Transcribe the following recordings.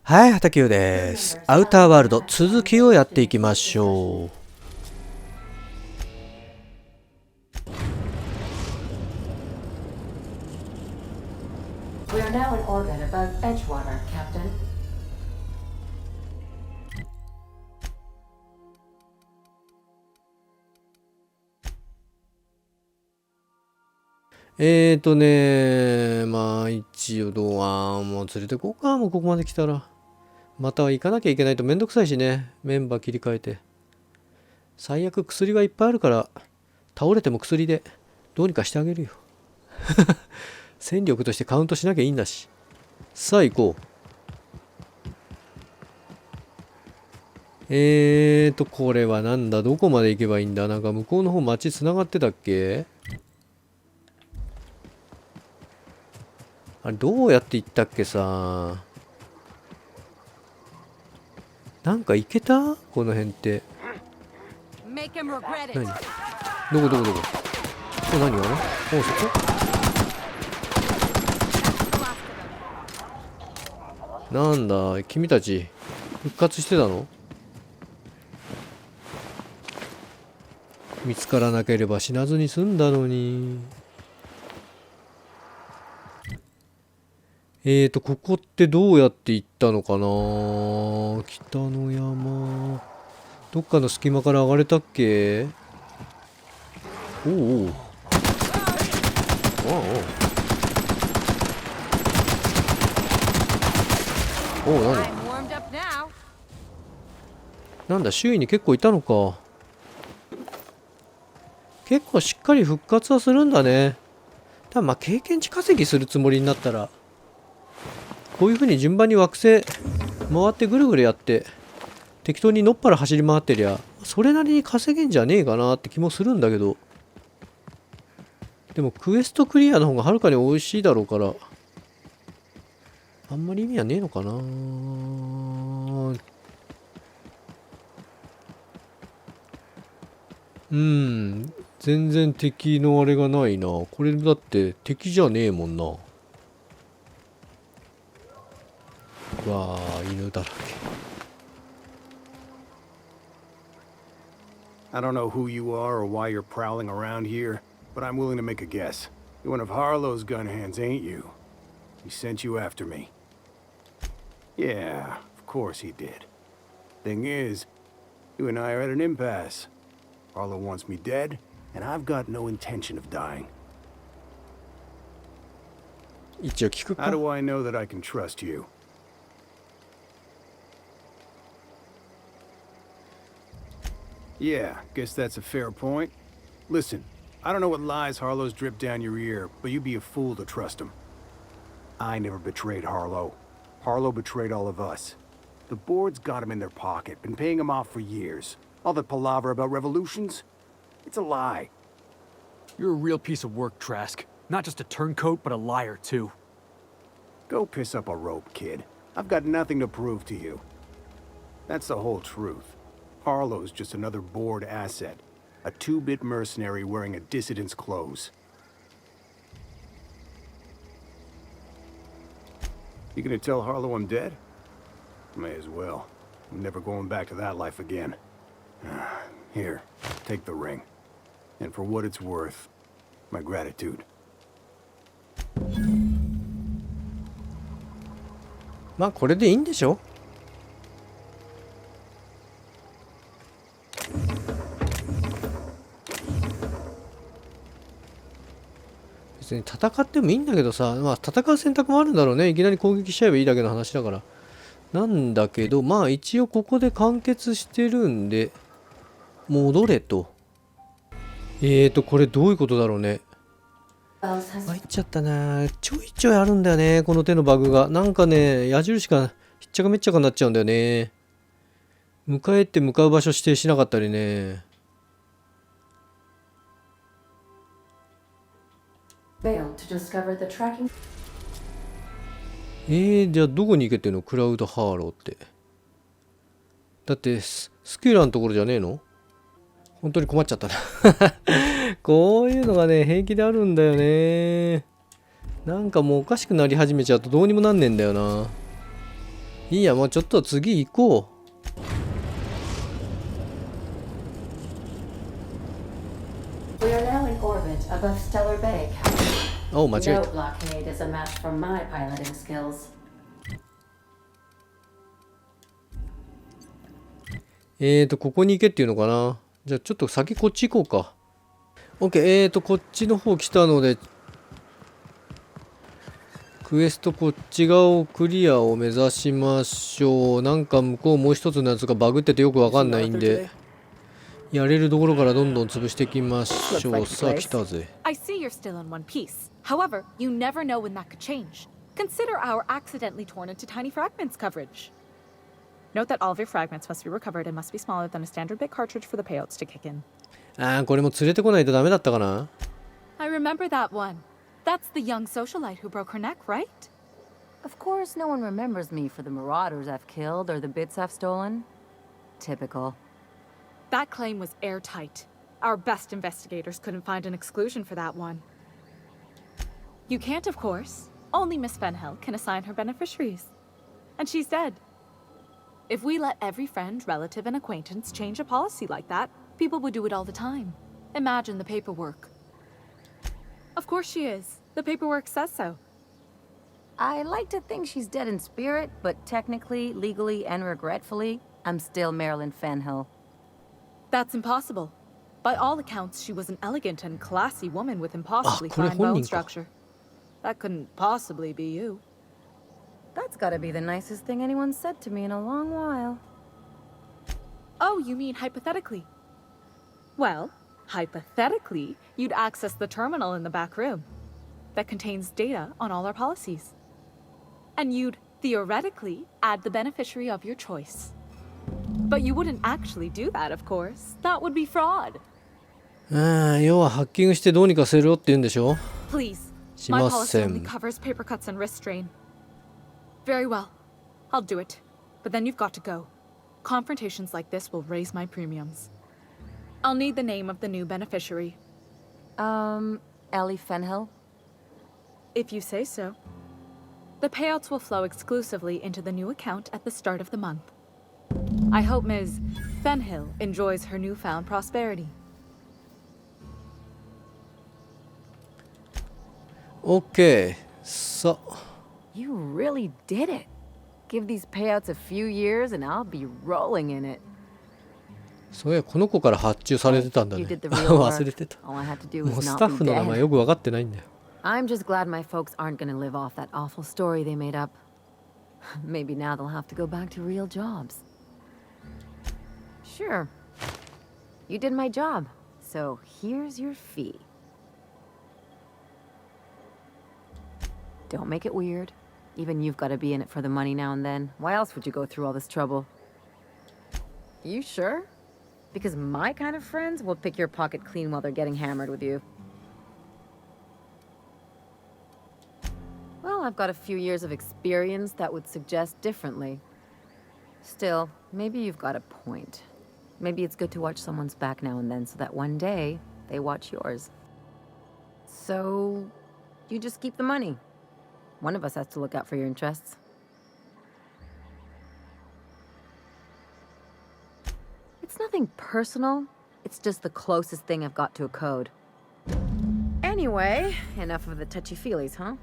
はい、HataQです。アウターワールド続きをやっていきましょう。まあ一応もう連れてこうか。もうここまで来たら。また行かなきゃいけないとめんどくさいしね。メンバー切り替えて。最悪薬はいっぱいあるから、倒れても薬でどうにかしてあげるよ。戦力としてカウントしなきゃいいんだし。さあ行こう。これはなんだ。どこまで行けばいいんだ。なんか向こうの方街つながってたっけ。あれどうやって行ったっけさ。なんか行けたこの辺って。何どこ何あれおそこなんだ君たち復活してたの。見つからなければ死なずに済んだのに。ここってどうやって行ったのかな。北の山どっかの隙間から上がれたっけ。おうおう。おうなんだ周囲に結構いたのか。結構しっかり復活はするんだね。ただまあ経験値稼ぎするつもりになったらこういう風に順番に惑星回ってぐるぐるやって適当にのっぱら走り回ってりゃそれなりに稼げんじゃねえかなって気もするんだけど、でもクエストクリアの方がはるかに美味しいだろうからあんまり意味はねえのかな。全然敵のあれがないな。これだって敵じゃねえもんな。うわあ犬だらけ。I don't know who you are or why you're prowling around here, but I'm willing to make a guess. You're one of Harlow's gun hands, ain't you? He sent you after me. Yeah, of course he did. Thing is, you and I are at an impasse. Harlow wants me dead, and I've got no intention of dying. 一応聞くか。 How do I know that I can trust you? Yeah, guess that's a fair point. Listen, I don't know what lies Harlow's dripped down your ear, but you'd be a fool to trust him. I never betrayed Harlow. Harlow betrayed all of us. The board's got him in their pocket, been paying him off for years. All that palaver about revolutions? It's a lie. You're a real piece of work, Trask. Not just a turncoat, but a liar, too. Go piss up a rope, kid. I've got nothing to prove to you. That's the whole truth. Harlow's just another board asset. A two-bit mercenary wearing a dissident's clothes. You gonna tell Harlow I'm dead? May as well. I'm never going back to that life again. Here, take the ring. And for what it's worth, my gratitude. まあこれでいいんでしょ。別に戦ってもいいんだけどさ、まあ戦う選択もあるんだろうね。いきなり攻撃しちゃえばいいだけの話だからなんだけど、まあ一応ここで完結してるんで戻れと。これどういうことだろうね。参っちゃったな。ちょいちょいあるんだよねこの手のバグが。なんかね矢印がひっちゃかめっちゃかになっちゃうんだよね。迎えって向かう場所指定しなかったりね。じゃあどこに行けってんのクラウドハーローって。だってスキュラーのところじゃねえの。本当に困っちゃったなこういうのがね平気であるんだよね。なんかもうおかしくなり始めちゃうとどうにもなんねえんだよな。いいや、もうちょっと次行こう。 We are now in orbit above Stellar Bay. あ、間違え No た。 blockade is a match for my piloting skills. ここに行けっていうのかな。じゃあちょっと先こっち行こうか。OK。こっちの方来たので、クエストこっち側をクリアを目指しましょう。なんか向こうもう一つのやつがバグっててよくわかんないんで、やれるところからどんどん潰していきましょう。さあ来たぜ。 I see you're still in one piece. However, you never know when that could change. Consider our accidentally torn into tiny fragments coverage. Note that all of your fragments must be recovered and must be smaller than a standard bit cartridge for the payouts to kick in. これも連れてこないとダメだったかな。 I remember that one. That's the young socialite who broke her neck, right? Of course, no one remembers me for the marauders I've killed or the bits I've stolen. Typical. That claim was airtight. Our best investigators couldn't find an exclusion for that one. You can't, of course. Only Miss Fenhill can assign her beneficiaries. And she's dead. If we let every friend, relative, and acquaintance change a policy like that, people would do it all the time. Imagine the paperwork. Of course she is. The paperwork says so. I like to think she's dead in spirit, but technically, legally, and regretfully, I'm still Marilyn Fenhill. That's impossible. By all accounts, she was an elegant and classy woman with impossibly これ fine 本 bone 人か。 structure. That couldn't possibly be you. That's gotta be the nicest thing anyone's said to me in a long while. Oh, you mean hypothetically? Well, hypothetically, you'd access the terminal in the back room that contains data on all our policies. And you'd theoretically add the beneficiary of your choice. But you wouldn't actually do that, of course. That would be fraud. 要はハッキングしてどうにかせろって言うんでしょ。 Please, し my ま policy せ only ん。 covers paper cuts and wrist strain. Very well. I'll do it. But then you've got to go. Confrontations like this will raise my premiums. I'll need the name of the new beneficiary. Ellie Fenhill? If you say so. The payouts will flow exclusively into the new account at the start of the month. I hope Ms. Fenhill enjoys her newfound prosperity. OK。さあ。 You really did it. Give these payouts a few years and I'll be rolling in it. そういや、この子から発注されてたんだ You ね。 did the real 忘 work. れてた。 All I had to do もう was スタッ not フ be の名前 dead. よく分かってないんだよ。 I'm just glad my folks aren't gonna live off that awful story they made up. Maybe now they'll have to go back to real jobs. Sure. You did my job, so here's your fee. Don't make it weird. Even you've got to be in it for the money now and then. Why else would you go through all this trouble? You sure? Because my kind of friends will pick your pocket clean while they're getting hammered with you. Well, I've got a few years of experience that would suggest differently. Still, maybe you've got a point. Maybe it's good to watch someone's back now and then so that one day they watch yours. So, you just keep the money. One of us has to look out for your interests. It's nothing personal. It's just the closest thing I've got to a code. Anyway, enough of the touchy-feelies, huh?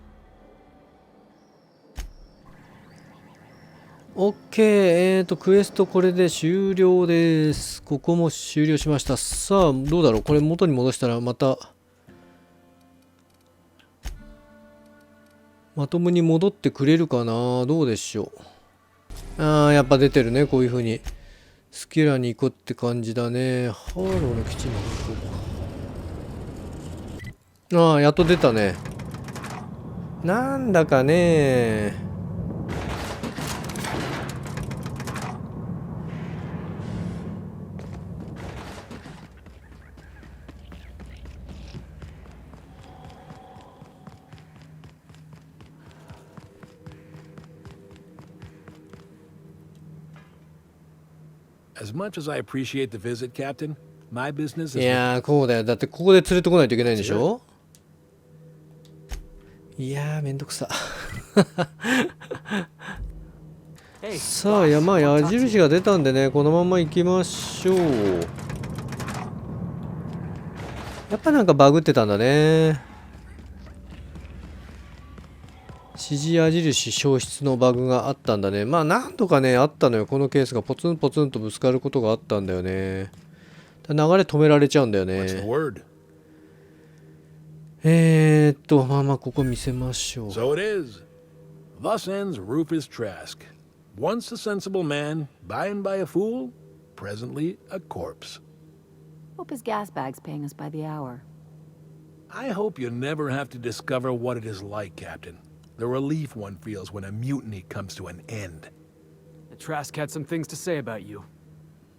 OK。クエストこれで終了です。ここも終了しました。さあ、どうだろう。これ元に戻したらまた、まともに戻ってくれるかな。どうでしょう。やっぱ出てるね。こういう風に。スキラに行こうって感じだね。ハーローの基地に行こうか。やっと出たね。なんだかね。As much as I appreciate the visit, Captain, my business い is やー、こうだよ。だってここで連れてこないといけないんでしょ。いやー、めんどくさ。Hey, さあ、まあ矢印が出たんでね、このまま行きましょう。やっぱなんかバグってたんだね。指示矢印消失のバグがあったんだね。まあなんとかね、あったのよ。このケースがポツンポツンとぶつかることがあったんだよね。流れ止められちゃうんだよ What's the ね。word? まあまあここ見せましょう。 So it is. Thus ends Rufus Trask. Once a sensible man, by and by a fool, presently a corpse. Hope his gas bag's paying us by the hour. I hope you never have to discover what it is like, Captain. The relief one feels when a mutiny comes to an end. The Trask had some things to say about you.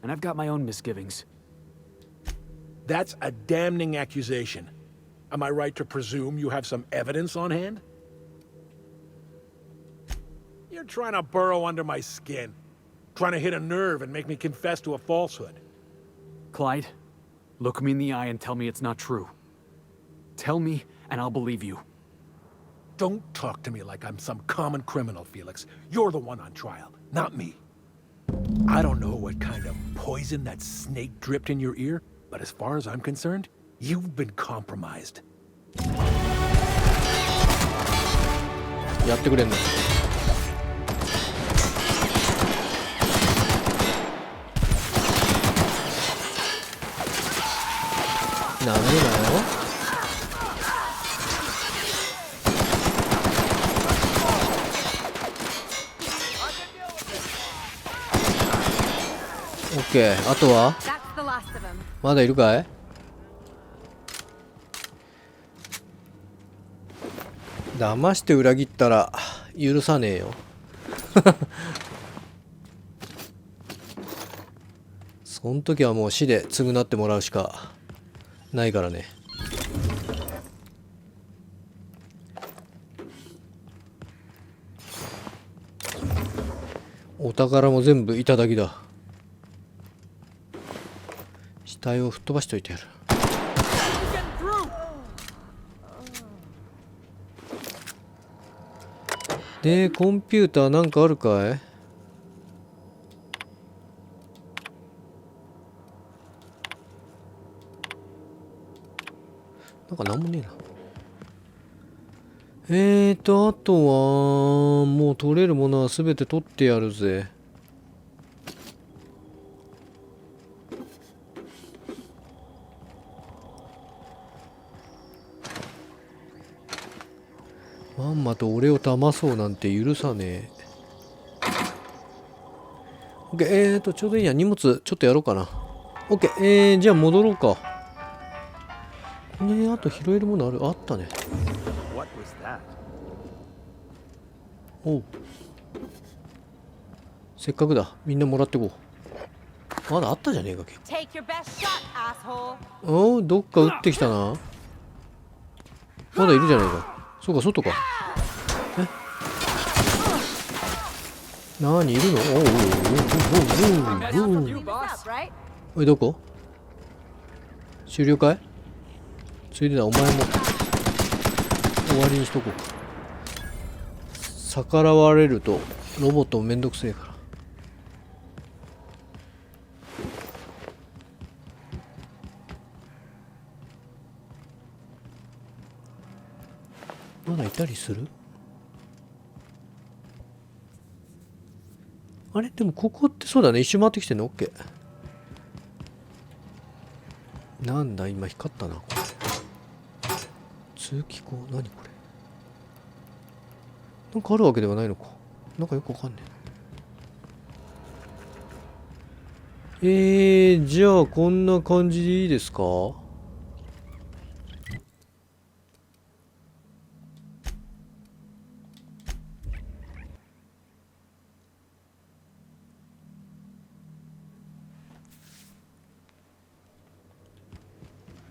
And I've got my own misgivings. That's a damning accusation. Am I right to presume you have some evidence on hand? You're trying to burrow under my skin. Trying to hit a nerve and make me confess to a falsehood. Clyde, look me in the eye and tell me it's not true. Tell me, and I'll believe you. Don't talk to me like I'm some common criminal, Felix. You're the one on trial, not me. I don't know what kind of poison that snake dripped in your ear, but as far as I'm concerned, you've been compromised. やってくれんの。なめるなよ。オッケー。あとは That's the last of him. まだいるかい？騙して裏切ったら許さねえよ。そん時はもう死で償ってもらうしかないからね。お宝も全部いただきだ。死体を吹っ飛ばしといてやる。で、コンピューターなんかあるかい？なんかなんもねえな。あとは、もう取れるものはすべて取ってやるぜ。まんまと俺を騙そうなんて許さねえ。オッケー、ちょうどいいや。荷物ちょっとやろうかな。オッケー、じゃあ戻ろうか。この辺あと拾えるものあったね。What was that? おう。せっかくだ。みんなもらってこう。まだあったじゃねえか、結構。 Take your best shot, asshole. おう、どっか撃ってきたな。まだいるじゃないか。そうか、外か。何いるの？おうおうおうおうおうおう。 Clean this up, right? おい、どこ？終了かい？ついでだ、お前も終わりにしとこうか。逆らわれるとロボットもめんどくせえから。まだいたりする？あれでもここってそうだね。一周回ってきてんの？オッケー。なんだ今光ったな。通気口、何これ？なんかあるわけではないのか。なんかよくわかんねえ。じゃあこんな感じでいいですか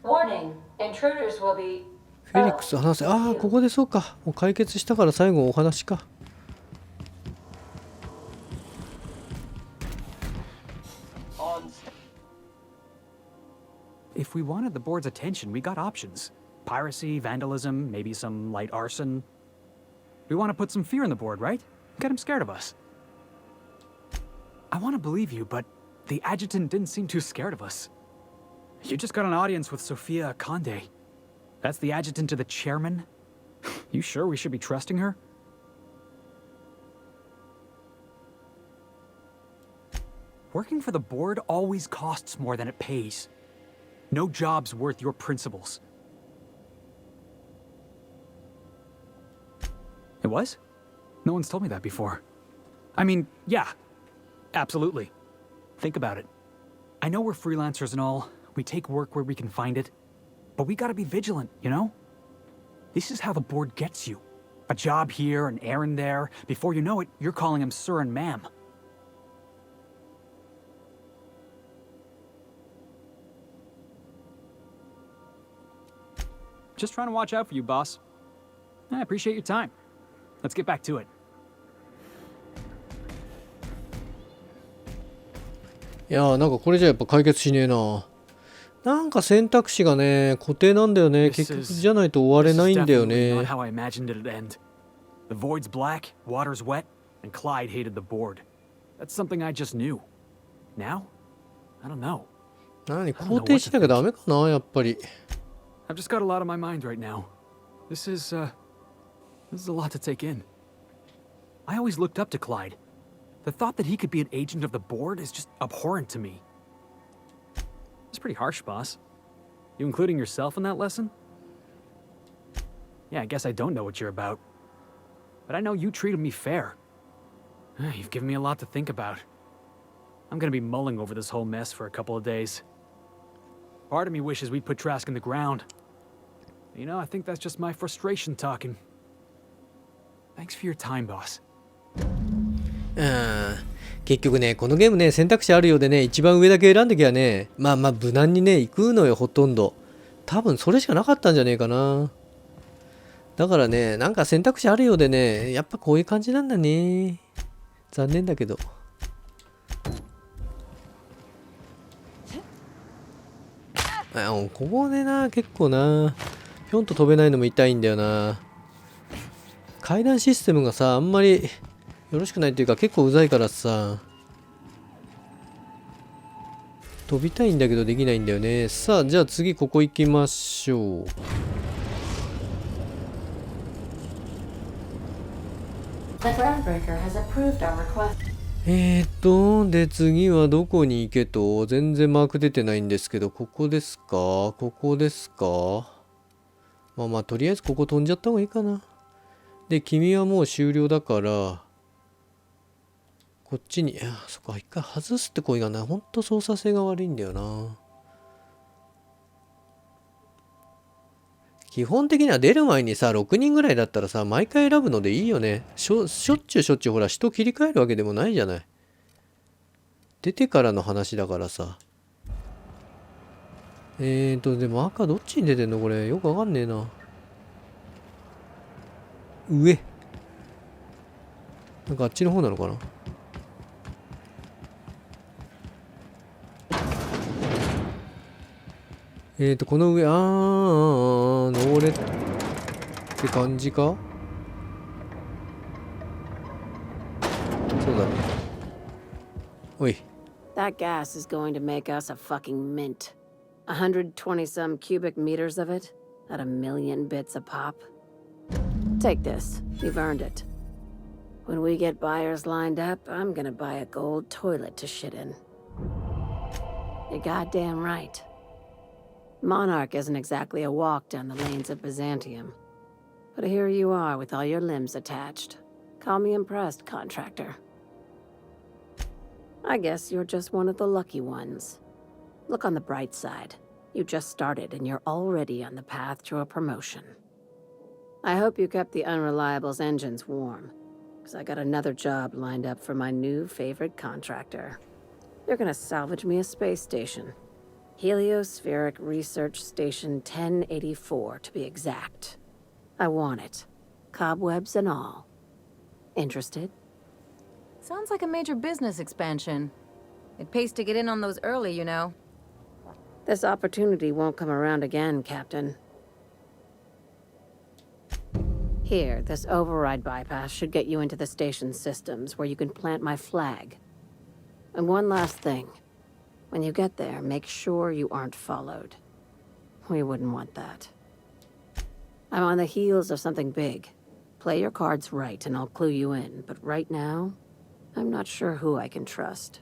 Warning, intruders will be. フェリックス話せ。ああ、ここでそうか。もう解決したから最後お話か。If we wanted the board's attention, we got options. Piracy, vandalism, maybe some light arson. We want to put some fear in the board, right? Get them scared of us. I want to believe you, but the adjutant didn't seem too scared of us. You just got an audience with Sophia Conde. That's the adjutant to the chairman? You sure we should be trusting her? Working for the board always costs more than it pays. No job's worth your principles. It was? No one's told me that before. I mean, yeah, absolutely. Think about it. I know we're freelancers and all. We take work where we can find it. But we gotta be vigilant, you know? This is how the board gets you. A job here, an errand there. Before you know it, you're calling him sir and ma'am. Just trying to watch out for you, boss. I appreciate your time. Let's get back to it. いやーなんかこれじゃやっぱ解決しねえな。なんか選択肢がね固定なんだよね。結局じゃないと終われないんだよ This is definitely not ね。 how I imagined it'd end. The void's black, water's wet, and Clyde hated the board. That's something I just knew. Now? I don't know. 何肯定しなきゃダメかなやっぱり。I've just got a lot on my mind right now. This is a lot to take in. I always looked up to Clyde. The thought that he could be an agent of the board is just abhorrent to me. It's pretty harsh, boss. You including yourself in that lesson? Yeah, I guess I don't know what you're about. But I know you treated me fair. You've given me a lot to think about. I'm gonna be mulling over this whole mess for a couple of days. Part of me wishes we'd put Trask in the ground. You know, I think that's just my frustration talking. Thanks for your time, boss. 結局ねこのゲームね選択肢あるようでね一番上だけ選んできゃねまあ無難にね行くのよほとんど。多分それしかなかったんじゃねえかな。だからねなんか選択肢あるようでねやっぱこういう感じなんだね。残念だけど。ここでな結構なぴょんと飛べないのも痛いんだよな。階段システムがさあんまりよろしくないっていうか結構うざいからさ飛びたいんだけどできないんだよね。さあじゃあ次ここ行きましょう。The groundbreaker has approved our request. で次はどこに行けと全然マーク出てないんですけどここですかここですか。まあとりあえずここ飛んじゃった方がいいかな。で君はもう終了だからこっちにそっか一回外すって行為がなほんと操作性が悪いんだよな。基本的には出る前にさ6人ぐらいだったらさ毎回選ぶのでいいよね。しょっちゅうほら人切り替えるわけでもないじゃない。出てからの話だからさ。でも赤どっちに出てんのこれよくわかんねえな。上なんかあっちの方なのかな。この上登れって感じか。そうだね。おい。That gas is going to make us a fucking mint. 120 some cubic meters of it at a million bits a pop. Take this. You've earned it. When we get buyers lined up, I'm gonna buy a gold toilet to shit in. You're goddamn right. Monarch isn't exactly a walk down the lanes of Byzantium. But here you are with all your limbs attached. Call me impressed, contractor. I guess you're just one of the lucky ones. Look on the bright side. You just started and you're already on the path to a promotion. I hope you kept the Unreliable's engines warm, because I got another job lined up for my new favorite contractor. They're gonna salvage me a space station. Heliospheric Research Station 1084, to be exact. I want it. Cobwebs and all. Interested? Sounds like a major business expansion. It pays to get in on those early, you know. This opportunity won't come around again, Captain. Here, this override bypass should get you into the station's systems where you can plant my flag. And one last thing. When you get there, make sure you aren't followed. We wouldn't want that. I'm on the heels of something big. Play your cards right and I'll clue you in, but right now, I'm not sure who I can trust.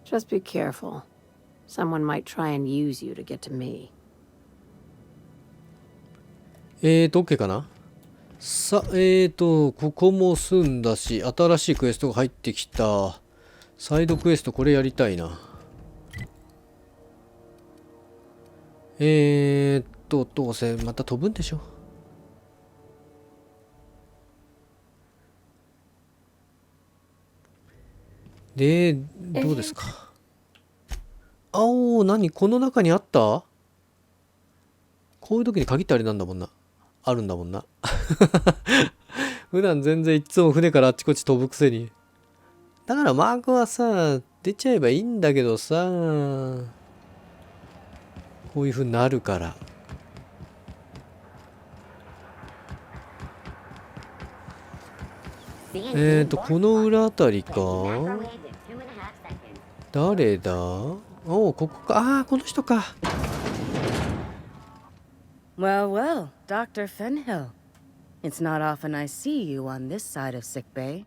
Just be careful. Someone might try and use you to get to me. OK かな。さあ、ここも済んだし、新しいクエストが入ってきた。サイドクエスト、これやりたいな。どうせまた飛ぶんでしょ。で、どうですか。何この中にあった？こういう時に限ってあれなんだもんな。あるんだもんな。普段全然いつも船からあっちこっち飛ぶくせに。だからマークはさ、出ちゃえばいいんだけどさ、こういう風になるから。この裏あたりか？誰だ？ここか。この人か。Well, well, Dr. Fenhill. It's not often I see you on this side of sickbay.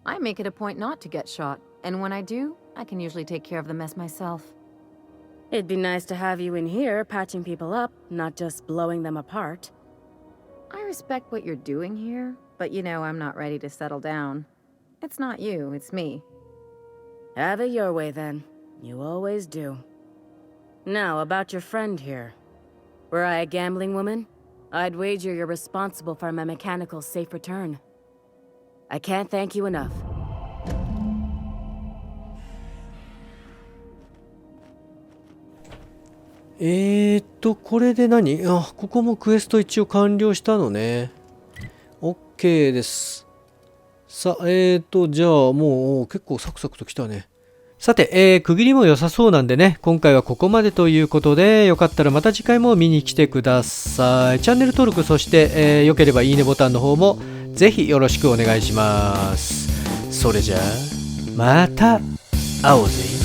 I make it a point not to get shot, and when I do, I can usually take care of the mess myself. It'd be nice to have you in here patching people up, not just blowing them apart. I respect what you're doing here, but you know I'm not ready to settle down. It's not you, it's me. Have it your way then. You always do. Now, about your friend here. Were I a gambling woman, I'd wager you're responsible for my mechanical safe return. I can't thank you enough. これで何？ここもクエスト一応完了したのね。OK です。さあ、じゃあもう結構サクサクときたね。さて、区切りも良さそうなんでね、今回はここまでということで、よかったらまた次回も見に来てください。チャンネル登録、そして、良ければいいねボタンの方もぜひよろしくお願いします。それじゃあ、また会おうぜ。